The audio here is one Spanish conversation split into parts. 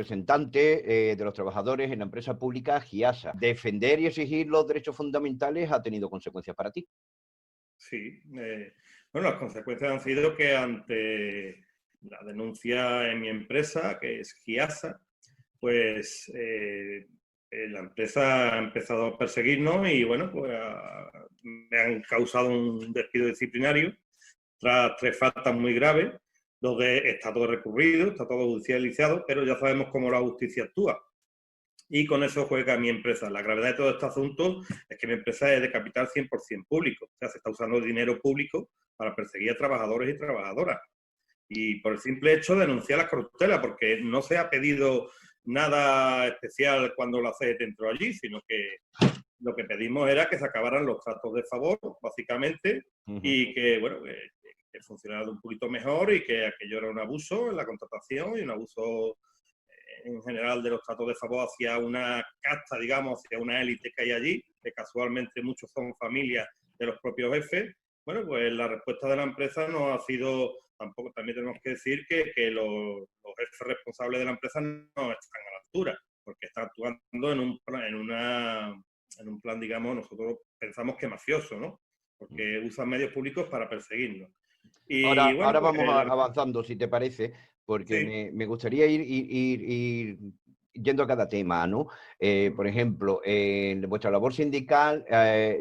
representante de los trabajadores en la empresa pública GIASA. Defender y exigir los derechos fundamentales ha tenido consecuencias para ti. Sí. Bueno, las consecuencias han sido que ante la denuncia en mi empresa, que es GIASA, pues la empresa ha empezado a perseguirnos y, bueno, pues me han causado un despido disciplinario tras 3 faltas muy graves, donde está todo recurrido, está todo judicializado, pero ya sabemos cómo la justicia actúa. Y con eso juega mi empresa. La gravedad de todo este asunto es que mi empresa es de capital 100% público. O sea, se está usando dinero público para perseguir a trabajadores y trabajadoras. Y por el simple hecho de denunciar la corruptela, porque no se ha pedido nada especial cuando la CGT entró allí, sino que lo que pedimos era que se acabaran los tratos de favor, básicamente, y que, bueno, que funcionara un poquito mejor y que aquello era un abuso en la contratación y un abuso en general de los tratos de favor hacia una casta, digamos, hacia una élite que hay allí, que casualmente muchos son familias de los propios jefes. Bueno, pues la respuesta de la empresa no ha sido, tampoco también tenemos que decir que los jefes responsables de la empresa no están a la altura, porque están actuando en un plan, digamos, nosotros pensamos que mafioso, ¿no? Porque usan medios públicos para perseguirnos. Y bueno, Ahora pues, vamos avanzando, si te parece, porque sí. me gustaría ir yendo a cada tema, ¿no? Por ejemplo, en vuestra labor sindical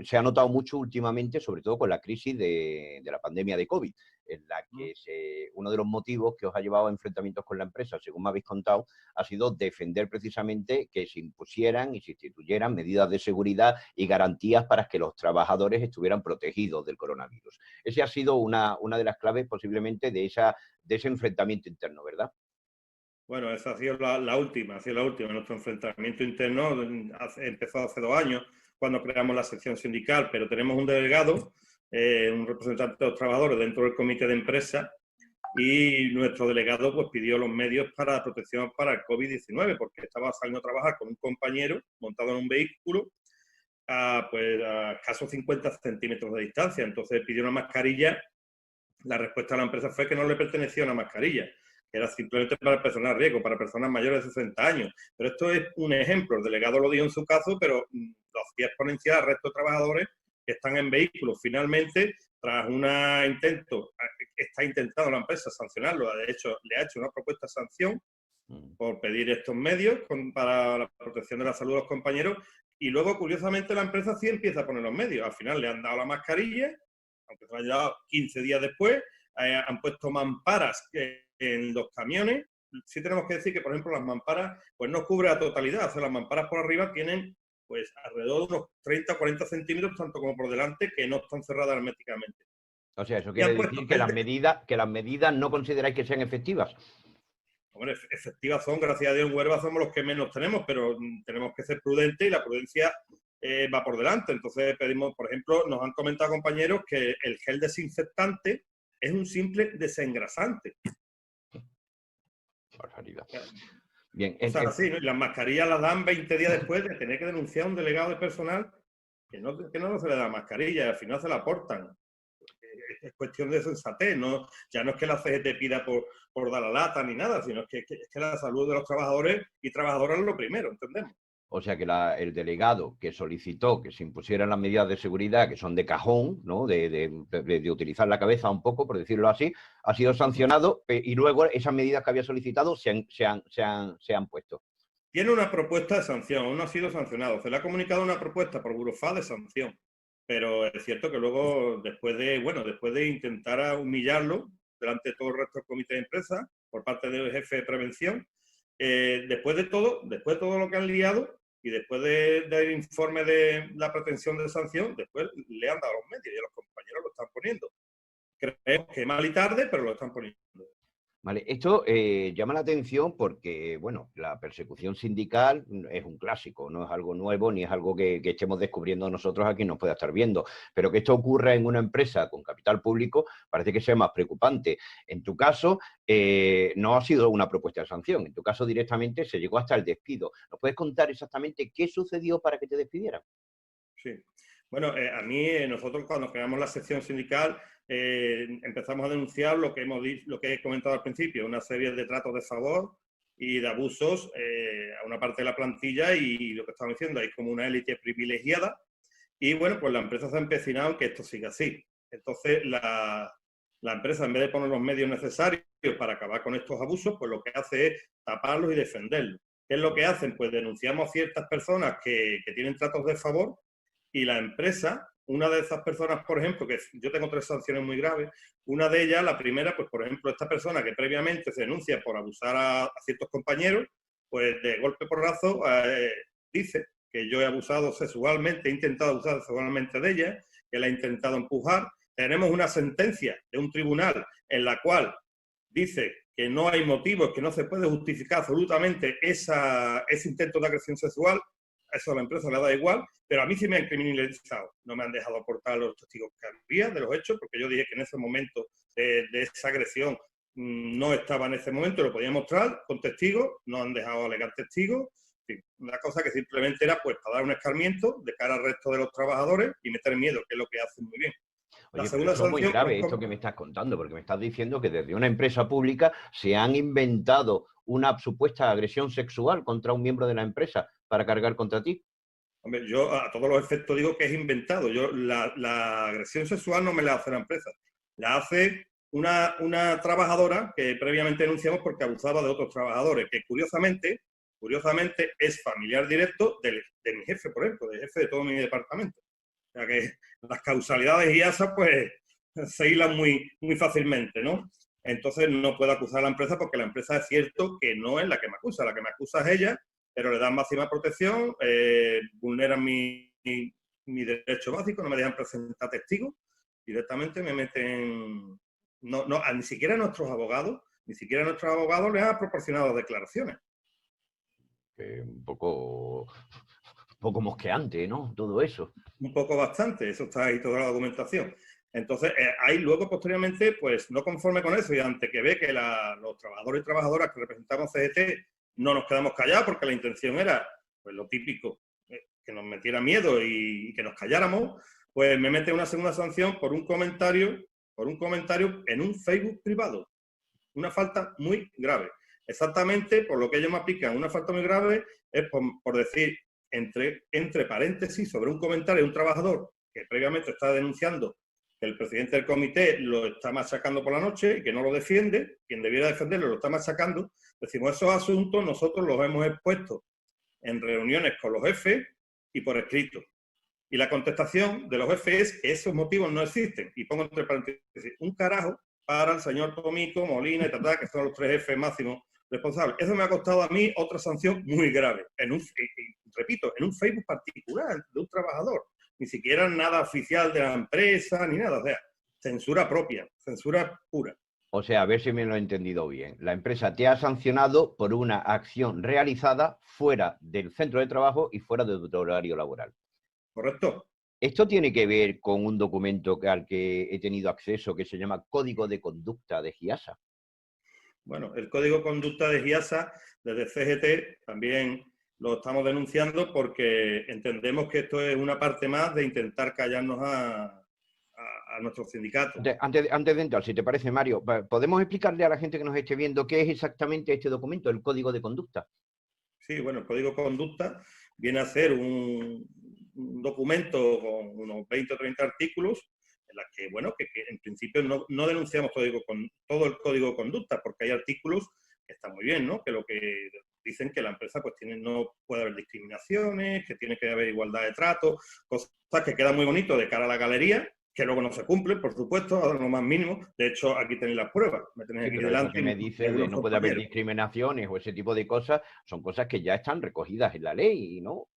se ha notado mucho últimamente, sobre todo con la crisis de la pandemia de COVID, en la que uno de los motivos que os ha llevado a enfrentamientos con la empresa, según me habéis contado, ha sido defender precisamente que se impusieran y se instituyeran medidas de seguridad y garantías para que los trabajadores estuvieran protegidos del coronavirus. Esa ha sido una de las claves posiblemente de ese enfrentamiento interno, ¿verdad? Bueno, esa ha sido la última, ha sido la última. Nuestro enfrentamiento interno empezó hace 2 años, cuando creamos la sección sindical, pero tenemos un delegado, un representante de los trabajadores dentro del comité de empresa, y nuestro delegado pues pidió los medios para protección para el COVID-19, porque estaba saliendo a trabajar con un compañero montado en un vehículo a escasos 50 centímetros de distancia. Entonces pidió una mascarilla. La respuesta de la empresa fue que no le pertenecía una mascarilla, que era simplemente para personas de riesgo, para personas mayores de 60 años. Pero esto es un ejemplo. El delegado lo dio en su caso, pero lo hacía exponencial al resto de trabajadores que están en vehículos. Finalmente, tras está intentando la empresa sancionarlo. De hecho, le ha hecho una propuesta de sanción por pedir estos medios para la protección de la salud de los compañeros. Y luego, curiosamente, la empresa sí empieza a poner los medios. Al final le han dado la mascarilla, aunque se lo han dado 15 días después, han puesto mamparas en los camiones. Sí tenemos que decir que, por ejemplo, las mamparas pues no cubre a totalidad. O sea, las mamparas por arriba tienen pues alrededor de unos 30 o 40 centímetros, tanto como por delante, que no están cerradas herméticamente. O sea, eso Y han quiere puesto decir que gente. las medidas no consideráis que sean efectivas. Hombre, efectivas son, gracias a Dios, en Huelva somos los que menos tenemos, pero tenemos que ser prudentes y la prudencia va por delante. Entonces pedimos, por ejemplo, nos han comentado compañeros que el gel desinfectante es un simple desengrasante. Barbaridad. Bien, Cosas así, ¿no? Y las mascarillas las dan 20 días después de tener que denunciar a un delegado de personal que no se le da mascarilla y al final se la aportan. Es cuestión de sensatez, ¿no? Ya no es que la CGT pida por dar la lata ni nada, sino que es que la salud de los trabajadores y trabajadoras es lo primero, ¿entendemos? o sea que el delegado que solicitó que se impusieran las medidas de seguridad, que son de cajón, ¿no? de utilizar la cabeza un poco, por decirlo así, ha sido sancionado y luego esas medidas que había solicitado se han puesto. Tiene una propuesta de sanción, aún no ha sido sancionado. Se le ha comunicado una propuesta por Burofax de sanción. Pero es cierto que luego, después de intentar humillarlo delante de todo el resto del comité de empresa, por parte del jefe de prevención, después de todo lo que han liado y después del informe de la pretensión de sanción, después le han dado los medios y los compañeros lo están poniendo. Creemos que mal y tarde, pero lo están poniendo. Vale, esto llama la atención porque, bueno, la persecución sindical es un clásico, no es algo nuevo ni es algo que estemos descubriendo nosotros aquí nos pueda estar viendo, pero que esto ocurra en una empresa con capital público parece que sea más preocupante. En tu caso, no ha sido una propuesta de sanción, en tu caso directamente se llegó hasta el despido. ¿Nos puedes contar exactamente qué sucedió para que te despidieran? Sí. Bueno, nosotros cuando creamos la sección sindical empezamos a denunciar lo que he comentado al principio, una serie de tratos de favor y de abusos a una parte de la plantilla, y lo que estamos diciendo, hay como una élite privilegiada, y bueno, pues la empresa se ha empecinado en que esto siga así. Entonces, la empresa, en vez de poner los medios necesarios para acabar con estos abusos, pues lo que hace es taparlos y defenderlos. ¿Qué es lo que hacen? Pues denunciamos a ciertas personas que tienen tratos de favor, y la empresa, una de esas personas, por ejemplo, que yo tengo 3 sanciones muy graves, una de ellas, la primera, pues por ejemplo, esta persona que previamente se denuncia por abusar a ciertos compañeros, pues de golpe porrazo dice que yo he abusado sexualmente, he intentado abusar sexualmente de ella, que la he intentado empujar. Tenemos una sentencia de un tribunal en la cual dice que no hay motivos, que no se puede justificar absolutamente ese intento de agresión sexual. Eso a la empresa le da igual, pero a mí sí me han criminalizado. No me han dejado aportar los testigos que había de los hechos, porque yo dije que en ese momento de esa agresión no estaba en ese momento, lo podía mostrar con testigos, no han dejado alegar testigos. En fin, una cosa que simplemente era pues para dar un escarmiento de cara al resto de los trabajadores y meter miedo, que es lo que hacen muy bien. Oye, pero eso es muy grave, esto que me estás contando, porque me estás diciendo que desde una empresa pública se han inventado una supuesta agresión sexual contra un miembro de la empresa para cargar contra ti. Hombre, yo a todos los efectos digo que es inventado. Yo la agresión sexual no me la hace la empresa, la hace una trabajadora que previamente denunciamos porque abusaba de otros trabajadores, que curiosamente es familiar directo de mi jefe, por ejemplo, del jefe de todo mi departamento. O sea que las causalidades y esas, pues, se hilan muy fácilmente, ¿no? Entonces no puedo acusar a la empresa porque la empresa es cierto que no es la que me acusa es ella, pero le dan máxima protección, vulneran mi derecho básico, no me dejan presentar testigos, directamente me meten... ni siquiera nuestros abogados les han proporcionado declaraciones. Un poco mosqueante, ¿no? Todo eso. Un poco bastante, eso está ahí toda la documentación. Entonces, ahí luego, posteriormente, pues no conforme con eso, y ante que ve que los trabajadores y trabajadoras que representamos CGT no nos quedamos callados, porque la intención era, pues lo típico, que nos metiera miedo y que nos calláramos, pues me mete una segunda sanción por un comentario en un Facebook privado. Una falta muy grave. Exactamente por lo que ellos me aplican, una falta muy grave es por decir, entre paréntesis, sobre un comentario de un trabajador que previamente está denunciando que el presidente del comité lo está machacando por la noche y que no lo defiende, quien debiera defenderlo lo está machacando. Decimos, esos asuntos nosotros los hemos expuesto en reuniones con los jefes y por escrito. Y la contestación de los jefes es que esos motivos no existen. Y pongo entre paréntesis, un carajo para el señor Tomico, Molina y Tatá, que son los 3 jefes máximos responsables. Eso me ha costado a mí otra sanción muy grave. Repito, en un Facebook particular de un trabajador. Ni siquiera nada oficial de la empresa, ni nada. O sea, censura propia, censura pura. O sea, a ver si me lo he entendido bien. La empresa te ha sancionado por una acción realizada fuera del centro de trabajo y fuera de tu horario laboral. ¿Correcto? Esto tiene que ver con un documento al que he tenido acceso que se llama Código de Conducta de GIASA. Bueno, el Código de Conducta de GIASA, desde CGT, también lo estamos denunciando porque entendemos que esto es una parte más de intentar callarnos a nuestros sindicatos. Antes de entrar, si te parece, Mario, ¿podemos explicarle a la gente que nos esté viendo qué es exactamente este documento, el Código de Conducta? Sí, bueno, el Código de Conducta viene a ser un documento con unos 20 o 30 artículos en las que, bueno, que en principio no denunciamos todo el Código de Conducta, porque hay artículos que están muy bien, ¿no? Que lo que dicen que la empresa pues no puede haber discriminaciones, que tiene que haber igualdad de trato, cosas que quedan muy bonitos de cara a la galería, que luego no se cumplen, por supuesto, a lo más mínimo. De hecho, aquí tenéis las pruebas. Me tenéis aquí delante. Que me dice que no puede haber discriminaciones o ese tipo de cosas, son cosas que ya están recogidas en la ley, ¿no?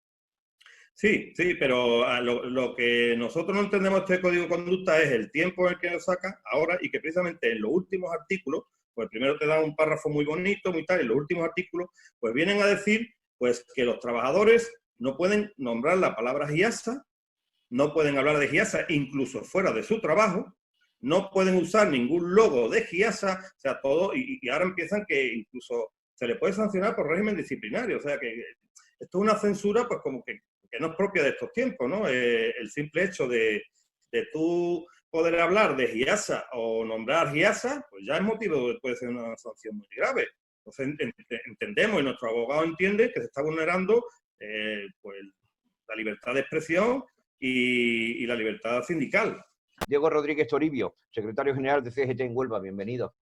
Sí, pero lo que nosotros no entendemos este Código de Conducta es el tiempo en el que lo saca ahora, y que precisamente en los últimos artículos, pues primero te dan un párrafo muy bonito, muy tal, y los últimos artículos pues vienen a decir pues que los trabajadores no pueden nombrar la palabra GIASA, no pueden hablar de GIASA incluso fuera de su trabajo, no pueden usar ningún logo de GIASA, o sea, todo, y ahora empiezan que incluso se le puede sancionar por régimen disciplinario, o sea que esto es una censura pues como que no es propia de estos tiempos, ¿no? El simple hecho de tú poder hablar de GIASA o nombrar GIASA, pues ya es motivo, puede ser una sanción muy grave. Entonces entendemos y nuestro abogado entiende que se está vulnerando pues, la libertad de expresión y la libertad sindical. Diego Rodríguez Toribio, secretario general de CGT en Huelva, bienvenido.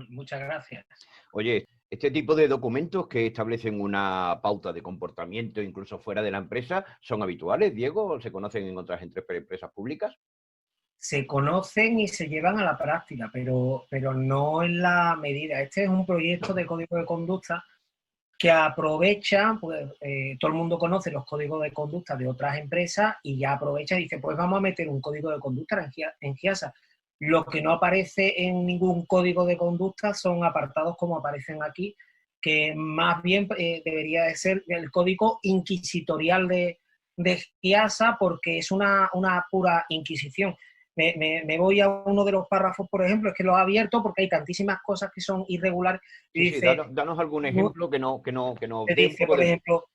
Muchas gracias. Oye, este tipo de documentos que establecen una pauta de comportamiento incluso fuera de la empresa, ¿son habituales, Diego? ¿Se conocen en otras empresas públicas? Se conocen y se llevan a la práctica, pero no en la medida. Este es un proyecto de código de conducta que aprovecha, pues todo el mundo conoce los códigos de conducta de otras empresas y ya aprovecha y dice, pues vamos a meter un código de conducta en GIASA. Lo que no aparece en ningún código de conducta son apartados como aparecen aquí, que más bien debería de ser el código inquisitorial de GIASA, porque es una pura inquisición. Me voy a uno de los párrafos, por ejemplo, es que lo he abierto porque hay tantísimas cosas que son irregulares. Y Sí, dice, danos algún ejemplo que nos dé un dice, poco por de... ejemplo,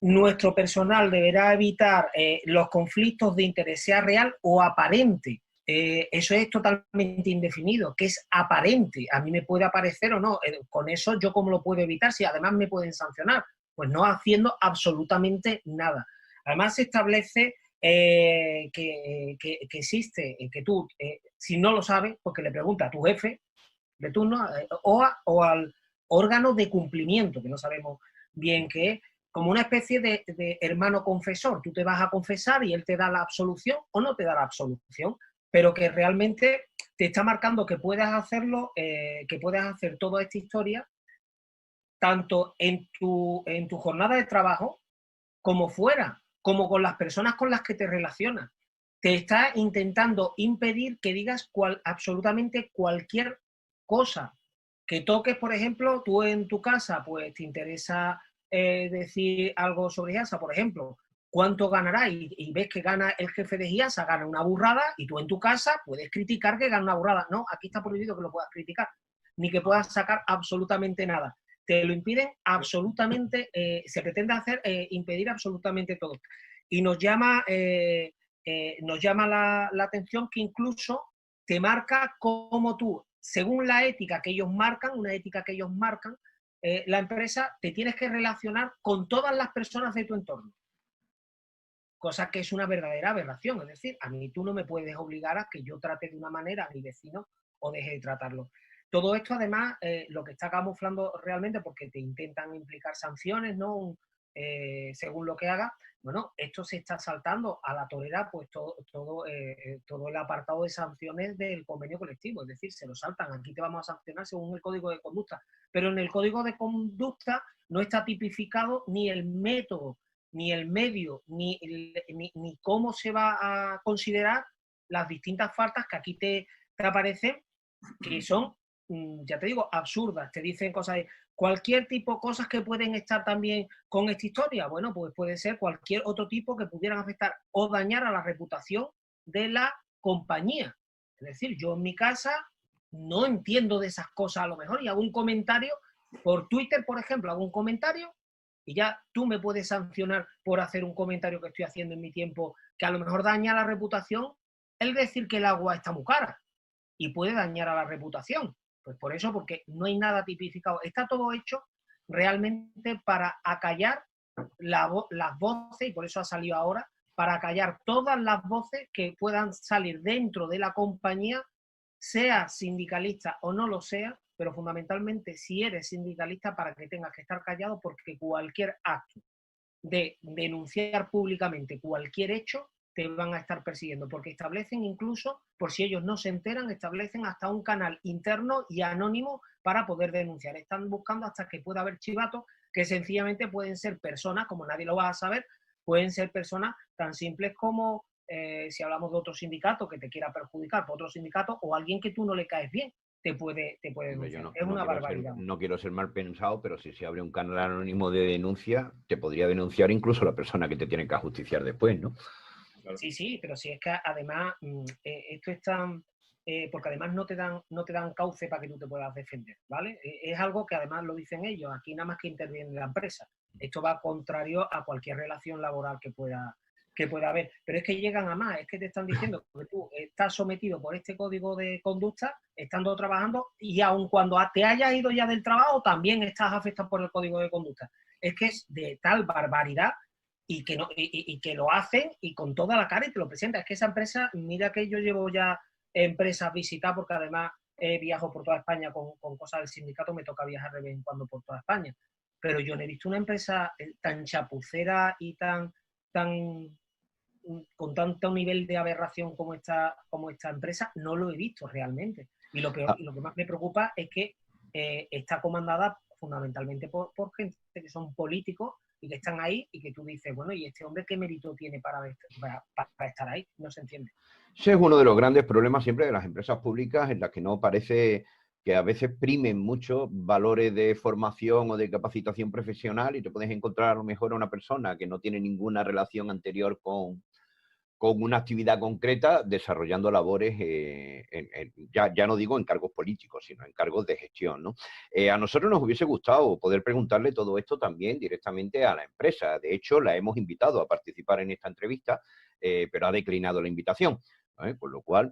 nuestro personal deberá evitar los conflictos de interés, sea real o aparente. Eso es totalmente indefinido, que es aparente. A mí me puede aparecer o no. Con eso, ¿yo cómo lo puedo evitar? Si además me pueden sancionar. Pues no haciendo absolutamente nada. Además, se establece que existe, que tú, si no lo sabes, porque le preguntas a tu jefe de turno o al órgano de cumplimiento, que no sabemos bien qué es, como una especie de hermano confesor. Tú te vas a confesar y él te da la absolución o no te da la absolución, pero que realmente te está marcando que puedas hacerlo, que puedas hacer toda esta historia tanto en tu jornada de trabajo como fuera, como con las personas con las que te relacionas. Te está intentando impedir que digas absolutamente cualquier cosa que toques. Por ejemplo, tú en tu casa, pues te interesa decir algo sobre IASA, por ejemplo, cuánto ganará y ves que gana el jefe de IASA, gana una burrada, y tú en tu casa puedes criticar que gana una burrada. No, aquí está prohibido que lo puedas criticar, ni que puedas sacar absolutamente nada. Te lo impiden absolutamente, se pretende hacer impedir absolutamente todo. Y nos llama la atención que incluso te marca cómo tú, según la ética que ellos marcan, una ética que ellos marcan, la empresa, te tienes que relacionar con todas las personas de tu entorno. Cosa que es una verdadera aberración. Es decir, a mí tú no me puedes obligar a que yo trate de una manera a mi vecino o deje de tratarlo. Todo esto, además, lo que está camuflando realmente, porque te intentan implicar sanciones, ¿no? Según lo que haga, bueno, esto se está saltando a la torera, pues todo el apartado de sanciones del convenio colectivo. Es decir, se lo saltan. Aquí te vamos a sancionar según el código de conducta. Pero en el código de conducta no está tipificado ni el método, ni el medio, ni cómo se va a considerar las distintas faltas que aquí te aparecen, que son, ya te digo, absurdas. Te dicen cosas de cualquier tipo, cosas que pueden estar también con esta historia. Bueno, pues puede ser cualquier otro tipo que pudieran afectar o dañar a la reputación de la compañía. Es decir, yo en mi casa no entiendo de esas cosas a lo mejor y hago un comentario por Twitter, por ejemplo, hago un comentario y ya tú me puedes sancionar por hacer un comentario que estoy haciendo en mi tiempo que a lo mejor daña la reputación, el decir que el agua está muy cara y puede dañar a la reputación. Pues por eso, porque no hay nada tipificado. Está todo hecho realmente para acallar las voces, y por eso ha salido ahora, para acallar todas las voces que puedan salir dentro de la compañía, sea sindicalista o no lo sea, pero fundamentalmente si eres sindicalista, para que tengas que estar callado, porque cualquier acto de denunciar públicamente cualquier hecho te van a estar persiguiendo, porque establecen incluso, por si ellos no se enteran, establecen hasta un canal interno y anónimo para poder denunciar. Están buscando hasta que pueda haber chivatos que sencillamente pueden ser personas, como nadie lo va a saber, pueden ser personas tan simples como si hablamos de otro sindicato que te quiera perjudicar por otro sindicato, o alguien que tú no le caes bien te puede denunciar. Es una barbaridad. No quiero ser mal pensado, pero si se abre un canal anónimo de denuncia, te podría denunciar incluso la persona que te tiene que ajusticiar después, ¿no? Sí, pero si es que además esto es tan... porque además no te dan cauce para que tú te puedas defender, ¿vale? Es algo que además lo dicen ellos, aquí nada más que interviene la empresa. Esto va contrario a cualquier relación laboral que pueda que pueda haber. Pero es que llegan a más, es que te están diciendo que tú estás sometido por este código de conducta, estando trabajando, y aun cuando te hayas ido ya del trabajo, también estás afectado por el código de conducta. Es que es de tal barbaridad y que, no, y que lo hacen y con toda la cara y te lo presentan. Es que esa empresa, mira que yo llevo ya empresas visitadas, porque además viajo por toda España con cosas del sindicato, me toca viajar de vez en cuando por toda España. Pero yo no he visto una empresa tan chapucera y tan con tanto nivel de aberración como esta empresa, no lo he visto realmente. Y lo peor, y lo que más me preocupa es que está comandada fundamentalmente por gente que son políticos y que están ahí y que tú dices, bueno, ¿y este hombre qué mérito tiene para estar ahí? No se entiende. Ese es uno de los grandes problemas siempre de las empresas públicas, en las que no parece que a veces primen mucho valores de formación o de capacitación profesional, y te puedes encontrar a lo mejor a una persona que no tiene ninguna relación anterior con una actividad concreta, desarrollando labores, ya no digo en cargos políticos, sino en cargos de gestión, ¿no? A nosotros nos hubiese gustado poder preguntarle todo esto también directamente a la empresa. De hecho, la hemos invitado a participar en esta entrevista, pero ha declinado la invitación. Por lo cual,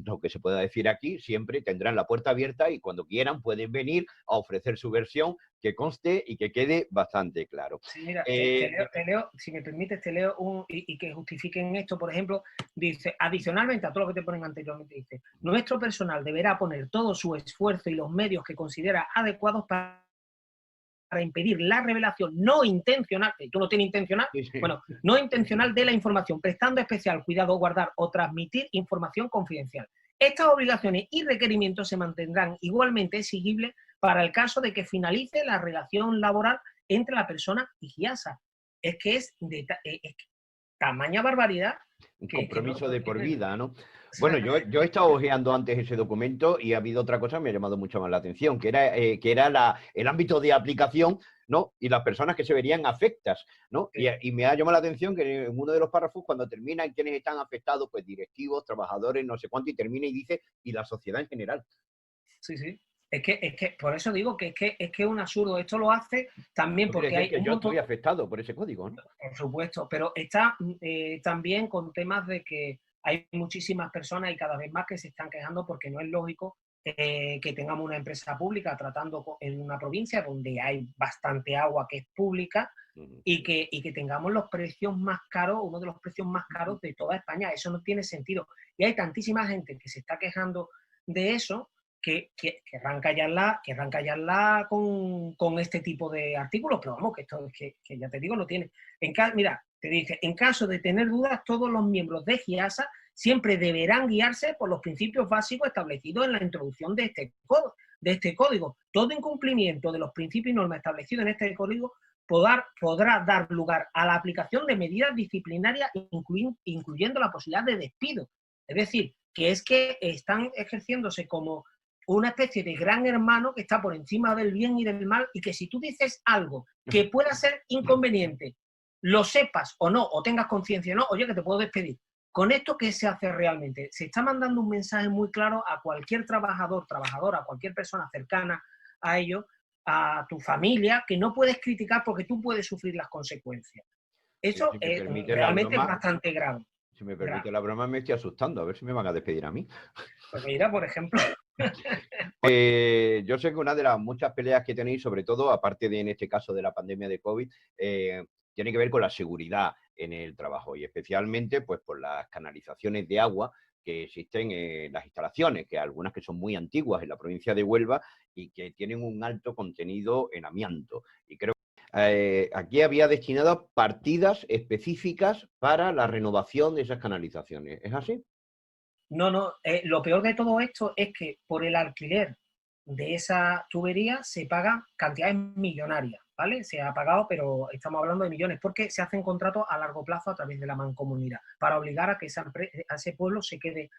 lo que se pueda decir aquí, siempre tendrán la puerta abierta y cuando quieran pueden venir a ofrecer su versión, que conste y que quede bastante claro. Sí, mira, te leo, si me permites, te leo y que justifiquen esto. Por ejemplo, dice, adicionalmente a todo lo que te ponen anteriormente, dice, nuestro personal deberá poner todo su esfuerzo y los medios que considera adecuados para impedir la revelación no intencional, tú no tienes intencional, bueno, no intencional de la información, prestando especial cuidado a guardar o transmitir información confidencial. Estas obligaciones y requerimientos se mantendrán igualmente exigibles para el caso de que finalice la relación laboral entre la persona y GIASA. Es que es de tamaña barbaridad. Un compromiso de por vida, ¿no? Bueno, yo he estado hojeando antes ese documento y ha habido otra cosa que me ha llamado mucho más la atención, que era el ámbito de aplicación, ¿no? Y las personas que se verían afectas, ¿no? Sí. Y me ha llamado la atención que en uno de los párrafos, cuando termina en quienes están afectados, pues directivos, trabajadores, no sé cuánto, y termina y dice, y la sociedad en general. Sí, sí. Es que por eso digo que es un absurdo. Esto lo hace también porque hay que yo estoy afectado por ese código, ¿no? Por supuesto, pero está también con temas de que hay muchísimas personas y cada vez más que se están quejando porque no es lógico que tengamos una empresa pública tratando en una provincia donde hay bastante agua que es pública y que tengamos los precios más caros, uno de los precios más caros de toda España. Eso no tiene sentido. Y hay tantísima gente que se está quejando de eso que querrán callarla con este tipo de artículos, pero vamos, que esto es que ya te digo, no tiene. Mira, te dice, en caso de tener dudas, todos los miembros de GIASA siempre deberán guiarse por los principios básicos establecidos en la introducción de este código. Todo incumplimiento de los principios y normas establecidos en este código podrá dar lugar a la aplicación de medidas disciplinarias, incluyendo la posibilidad de despido. Es decir, que es que están ejerciéndose como una especie de gran hermano que está por encima del bien y del mal, y que si tú dices algo que pueda ser inconveniente, lo sepas o no, o tengas conciencia o no, oye, que te puedo despedir. ¿Con esto qué se hace realmente? Se está mandando un mensaje muy claro a cualquier trabajador, trabajadora, a cualquier persona cercana a ello, a tu familia, que no puedes criticar porque tú puedes sufrir las consecuencias. Eso realmente es bastante grave. Si me permite la broma, me estoy asustando. A ver si me van a despedir a mí. Pues mira, por ejemplo. Yo sé que una de las muchas peleas que tenéis, sobre todo, aparte de en este caso de la pandemia de COVID, tiene que ver con la seguridad en el trabajo y especialmente pues por las canalizaciones de agua que existen en las instalaciones, que algunas que son muy antiguas en la provincia de Huelva y que tienen un alto contenido en amianto. Y creo que aquí había destinado partidas específicas para la renovación de esas canalizaciones. ¿Es así? No, lo peor de todo esto es que por el alquiler de esa tubería se pagan cantidades millonarias, ¿vale? Se ha pagado, pero estamos hablando de millones, porque se hacen contratos a largo plazo a través de la mancomunidad, para obligar a que a ese pueblo se quede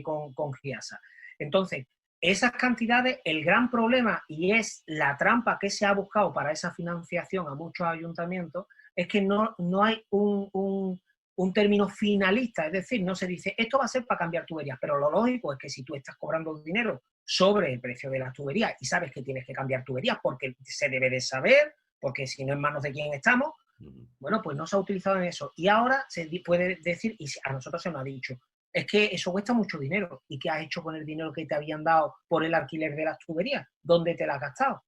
con GIASA. Entonces, esas cantidades, el gran problema, y es la trampa que se ha buscado para esa financiación a muchos ayuntamientos, es que no hay un término finalista, es decir, no se dice, esto va a ser para cambiar tuberías, pero lo lógico es que si tú estás cobrando dinero sobre el precio de las tuberías y sabes que tienes que cambiar tuberías porque se debe de saber, porque si no en manos de quién estamos, Bueno, pues no se ha utilizado en eso. Y ahora se puede decir, y a nosotros se nos ha dicho, es que eso cuesta mucho dinero. ¿Y qué has hecho con el dinero que te habían dado por el alquiler de las tuberías? ¿Dónde te la has gastado?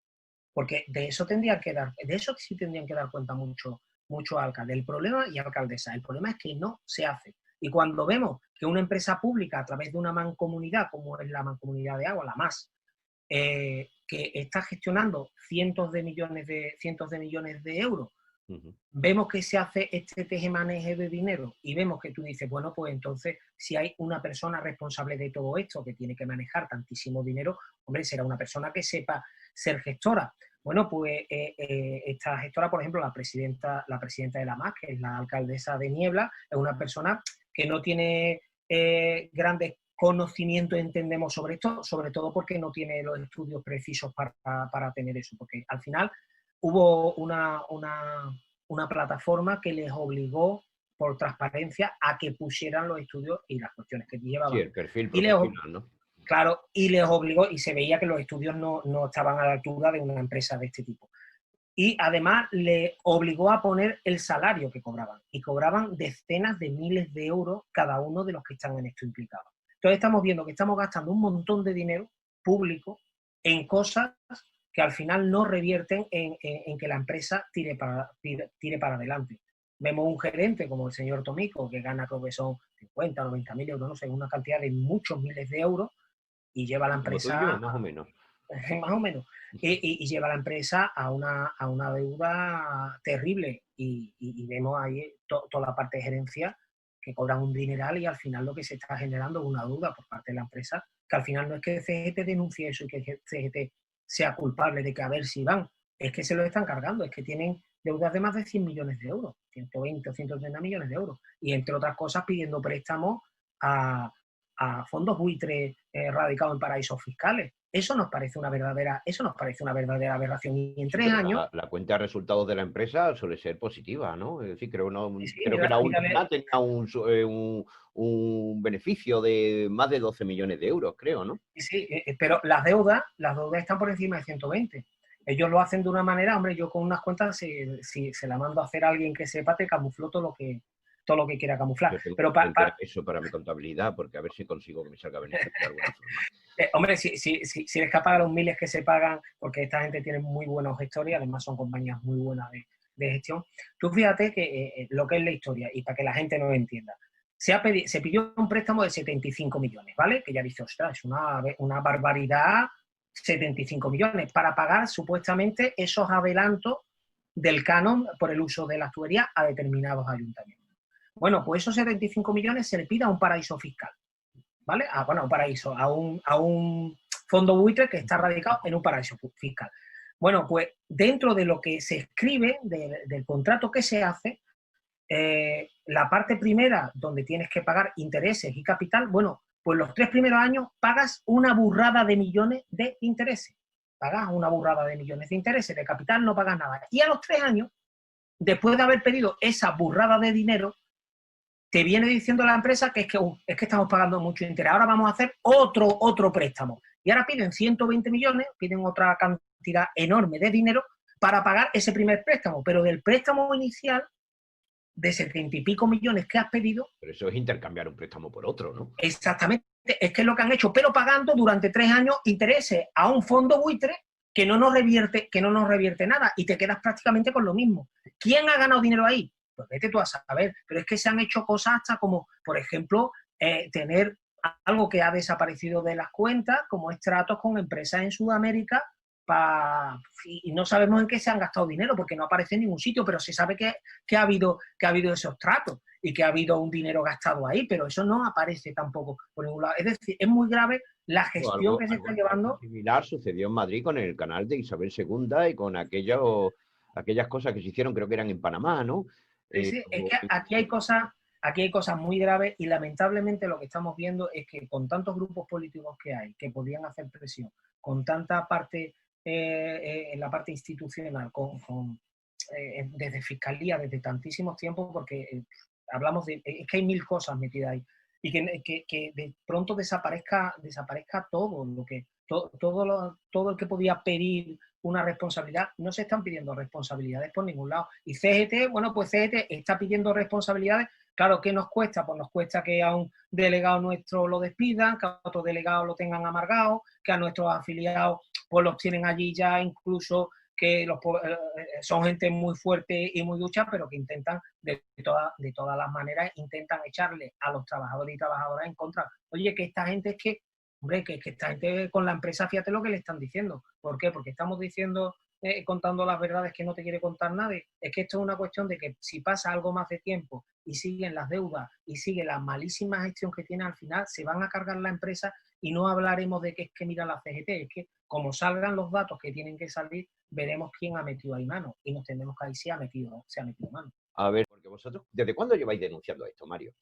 Porque de eso sí tendrían que dar cuenta mucho alcalde. El problema, y alcaldesa, el problema es que no se hace. Y cuando vemos que una empresa pública, a través de una mancomunidad, como es la Mancomunidad de Agua, la MAS, que está gestionando cientos de millones de euros, vemos que se hace este tejemaneje de dinero y vemos que tú dices, bueno, pues entonces si hay una persona responsable de todo esto que tiene que manejar tantísimo dinero, hombre, será una persona que sepa ser gestora. Bueno, pues esta gestora, por ejemplo, la presidenta de la MAS, que es la alcaldesa de Niebla, es una persona que no tiene grandes conocimientos, entendemos, sobre esto, sobre todo porque no tiene los estudios precisos para tener eso, porque al final hubo una plataforma que les obligó por transparencia a que pusieran los estudios y las cuestiones que llevaban. Sí, el perfil profesional, ¿no? Claro, y les obligó, y se veía que los estudios no estaban a la altura de una empresa de este tipo. Y además le obligó a poner el salario que cobraban. Y cobraban decenas de miles de euros cada uno de los que están en esto implicados. Entonces estamos viendo que estamos gastando un montón de dinero público en cosas que al final no revierten en que la empresa tire para adelante. Vemos un gerente como el señor Tomico, que gana, creo que son 50 o 90 mil euros, no sé, una cantidad de muchos miles de euros, y lleva la empresa... Como tú y yo, más o menos. Más o menos. Y lleva la empresa a una deuda terrible. Y vemos ahí toda la parte de gerencia que cobran un dineral y al final lo que se está generando es una deuda por parte de la empresa, que al final no es que CGT denuncie eso y que CGT sea culpable de que a ver si van, es que se lo están cargando, es que tienen deudas de más de 100 millones de euros, 120 o 130 millones de euros, y entre otras cosas pidiendo préstamos a fondos buitres radicados en paraísos fiscales. Eso nos parece una verdadera aberración. Y en 3 años... La cuenta de resultados de la empresa suele ser positiva, ¿no? Es decir, creo que mira, la última tenía un beneficio de más de 12 millones de euros, creo, ¿no? Sí, pero las deudas están por encima de 120. Ellos lo hacen de una manera, hombre, yo con unas cuentas, si se la mando a hacer a alguien que sepa, te camuflo todo lo que quiera camuflar. Yo tengo pero eso para mi contabilidad, porque a ver si consigo que me salga beneficio de alguna forma. Hombre, si eres capaz de los miles que se pagan, porque esta gente tiene muy buenos gestores y además son compañías muy buenas de gestión, tú fíjate que lo que es la historia, y para que la gente no lo entienda, se pidió un préstamo de 75 millones, ¿vale? Que ya dice, ostras, es una barbaridad, 75 millones, para pagar supuestamente esos adelantos del canon por el uso de las tuberías a determinados ayuntamientos. Bueno, pues esos 75 millones se le pide a un paraíso fiscal, ¿vale? Un paraíso, a un fondo buitre que está radicado en un paraíso fiscal. Bueno, pues dentro de lo que se escribe, del contrato que se hace, la parte primera, donde tienes que pagar intereses y capital, bueno, pues los 3 primeros años pagas una burrada de millones de intereses. Pagas una burrada de millones de intereses, de capital no pagas nada. Y a los 3 años, después de haber pedido esa burrada de dinero, te viene diciendo la empresa que es que estamos pagando mucho interés, ahora vamos a hacer otro préstamo. Y ahora piden 120 millones, piden otra cantidad enorme de dinero para pagar ese primer préstamo, pero del préstamo inicial de 70 y pico millones que has pedido... Pero eso es intercambiar un préstamo por otro, ¿no? Exactamente, es que es lo que han hecho, pero pagando durante 3 años intereses a un fondo buitre que no nos revierte nada y te quedas prácticamente con lo mismo. ¿Quién ha ganado dinero ahí? Pues vete tú a saber, pero es que se han hecho cosas hasta como, por ejemplo, tener algo que ha desaparecido de las cuentas, como es tratos con empresas en Sudamérica, y no sabemos en qué se han gastado dinero, porque no aparece en ningún sitio, pero se sabe que ha habido esos tratos y que ha habido un dinero gastado ahí, pero eso no aparece tampoco por ningún lado. Es decir, es muy grave la gestión que se está llevando. Similar sucedió en Madrid con el canal de Isabel II y con aquellas cosas que se hicieron, creo que eran en Panamá, ¿no? Sí, es que aquí hay cosas muy graves y lamentablemente lo que estamos viendo es que con tantos grupos políticos que hay, que podían hacer presión, con tanta parte en la parte institucional, desde Fiscalía, desde tantísimos tiempos, porque hablamos es que hay 1000 cosas metidas ahí, y que de pronto desaparezca todo el que podía pedir una responsabilidad, no se están pidiendo responsabilidades por ningún lado. Y CGT, bueno, pues CGT está pidiendo responsabilidades. Claro, ¿qué nos cuesta? Pues nos cuesta que a un delegado nuestro lo despidan, que a otro delegado lo tengan amargado, que a nuestros afiliados pues los tienen allí ya incluso, que son gente muy fuerte y muy ducha, pero que intentan de todas las maneras, intentan echarle a los trabajadores y trabajadoras en contra. Oye, que esta gente es que, hombre, que esta gente con la empresa, fíjate lo que le están diciendo. ¿Por qué? Porque estamos diciendo, contando las verdades que no te quiere contar nadie. Es que esto es una cuestión de que si pasa algo más de tiempo y siguen las deudas y sigue la malísima gestión que tiene, al final se van a cargar la empresa y no hablaremos de que es que mira la CGT, es que como salgan los datos que tienen que salir, veremos quién ha metido ahí mano y nos tendremos que ahí sí se ha metido mano. A ver, porque vosotros, ¿desde cuándo lleváis denunciando esto, Mario?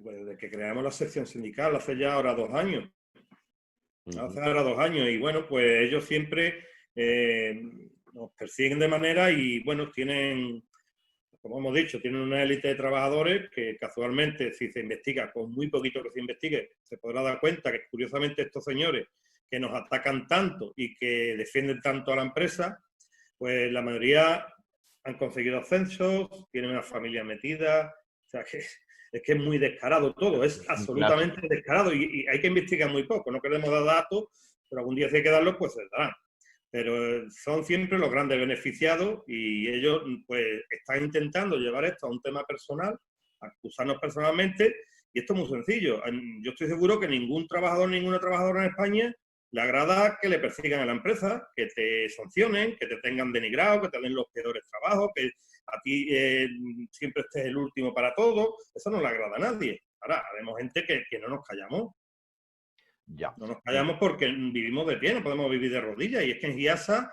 Pues desde que creamos la sección sindical, hace ya ahora 2 años. Hace ahora 2 años. Y bueno, pues ellos siempre nos persiguen de manera y bueno, tienen, como hemos dicho, tienen una élite de trabajadores que casualmente, si se investiga, con muy poquito que se investigue, se podrá dar cuenta que curiosamente estos señores que nos atacan tanto y que defienden tanto a la empresa, pues la mayoría han conseguido ascensos, tienen una familia metida, o sea que es que es muy descarado todo, es absolutamente descarado y hay que investigar muy poco, no queremos dar datos, pero algún día si hay que darlos, pues se darán. Pero son siempre los grandes beneficiados y ellos pues están intentando llevar esto a un tema personal, acusarnos personalmente, y esto es muy sencillo. Yo estoy seguro que ningún trabajador, ninguna trabajadora en España le agrada que le persigan a la empresa, que te sancionen, que te tengan denigrado, que te den los peores trabajos, que a ti siempre estés el último para todo. Eso no le agrada a nadie. Ahora, haremos gente que no nos callamos. Ya. No nos callamos porque vivimos de pie, no podemos vivir de rodillas. Y es que en GIASA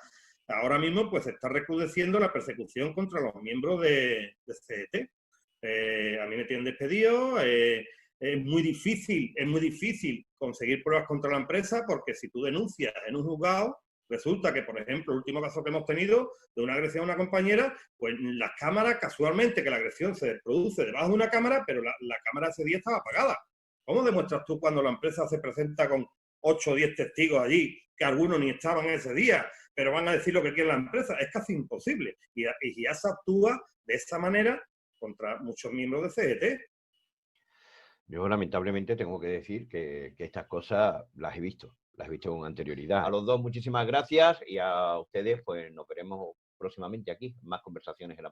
ahora mismo pues se está recrudeciendo la persecución contra los miembros de CGT. A mí me tienen despedido. Es muy difícil conseguir pruebas contra la empresa porque si tú denuncias en un juzgado, resulta que, por ejemplo, el último caso que hemos tenido de una agresión a una compañera, pues las cámaras, casualmente, que la agresión se produce debajo de una cámara, pero la cámara ese día estaba apagada. ¿Cómo demuestras tú cuando la empresa se presenta con 8 o 10 testigos allí, que algunos ni estaban ese día, pero van a decir lo que quiere la empresa? Es casi imposible. Y ya se actúa de esa manera contra muchos miembros de CGT. Yo lamentablemente tengo que decir que estas cosas las he visto con anterioridad. A los dos muchísimas gracias y a ustedes pues nos veremos próximamente aquí, más conversaciones en la